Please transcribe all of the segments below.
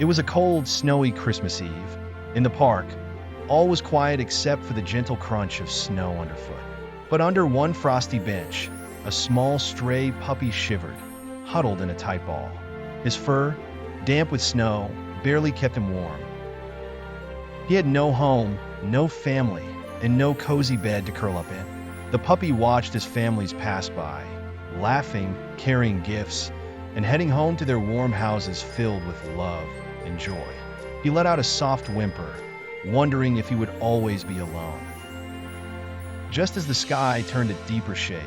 It was a cold, snowy Christmas Eve. In the park, all was quiet except for the gentle crunch of snow underfoot. But under one frosty bench, a small stray puppy shivered, huddled in a tight ball. His fur, damp with snow, barely kept him warm. He had no home, no family, and no cozy bed to curl up in. The puppy watched as families passed by, laughing, carrying gifts, and heading home to their warm houses filled with love and joy. He let out a soft whimper, wondering if he would always be alone. Just as the sky turned a deeper shade,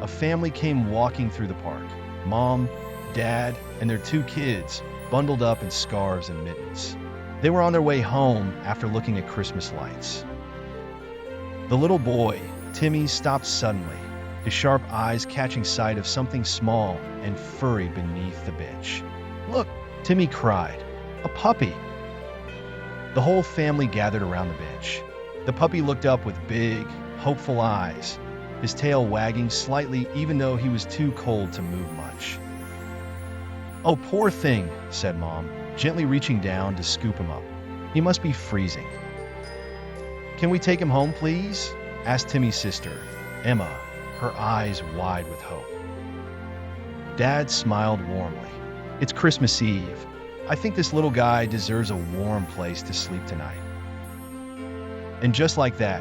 a family came walking through the park. Mom, Dad, and their two kids, bundled up in scarves and mittens. They were on their way home after looking at Christmas lights. The little boy, Timmy, stopped suddenly, his sharp eyes catching sight of something small and furry beneath the bench. "Look!" Timmy cried. "A puppy!" The whole family gathered around the bench. The puppy looked up with big, hopeful eyes, his tail wagging slightly even though he was too cold to move much. "Oh, poor thing," said Mom, gently reaching down to scoop him up. "He must be freezing." "Can we take him home, please?" asked Timmy's sister, Emma, her eyes wide with hope. Dad smiled warmly. "It's Christmas Eve. I think this little guy deserves a warm place to sleep tonight." And just like that,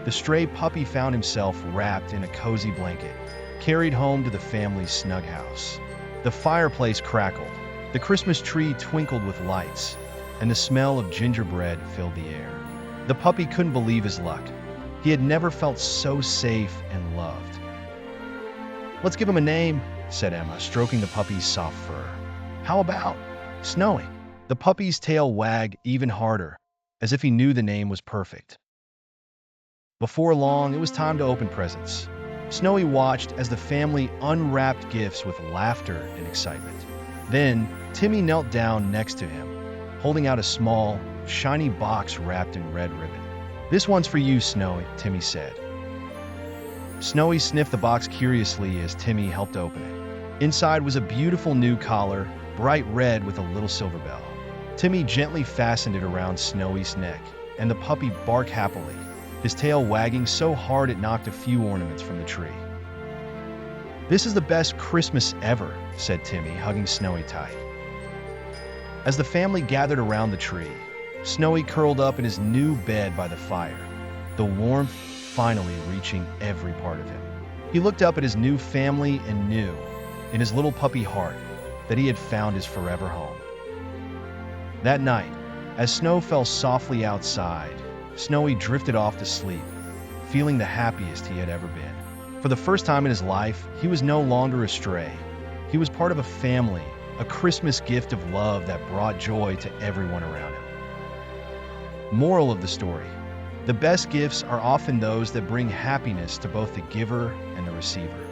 the stray puppy found himself wrapped in a cozy blanket, carried home to the family's snug house. The fireplace crackled, the Christmas tree twinkled with lights, and the smell of gingerbread filled the air. The puppy couldn't believe his luck. He had never felt so safe and loved. "Let's give him a name," said Emma, stroking the puppy's soft fur. "How about Snowy?" The puppy's tail wagged even harder, as if he knew the name was perfect. Before long, it was time to open presents. Snowy watched as the family unwrapped gifts with laughter and excitement. Then, Timmy knelt down next to him, holding out a small, shiny box wrapped in red ribbon. "This one's for you, Snowy," Timmy said. Snowy sniffed the box curiously as Timmy helped open it. Inside was a beautiful new collar, bright red with a little silver bell. Timmy gently fastened it around Snowy's neck, and the puppy barked happily, his tail wagging so hard it knocked a few ornaments from the tree. "This is the best Christmas ever," said Timmy, hugging Snowy tight. As the family gathered around the tree, Snowy curled up in his new bed by the fire, the warmth finally reaching every part of him. He looked up at his new family and knew, in his little puppy heart, that he had found his forever home. That night, as snow fell softly outside, Snowy drifted off to sleep, feeling the happiest he had ever been. For the first time in his life, he was no longer a stray. He was part of a family, a Christmas gift of love that brought joy to everyone around him. Moral of the story: the best gifts are often those that bring happiness to both the giver and the receiver.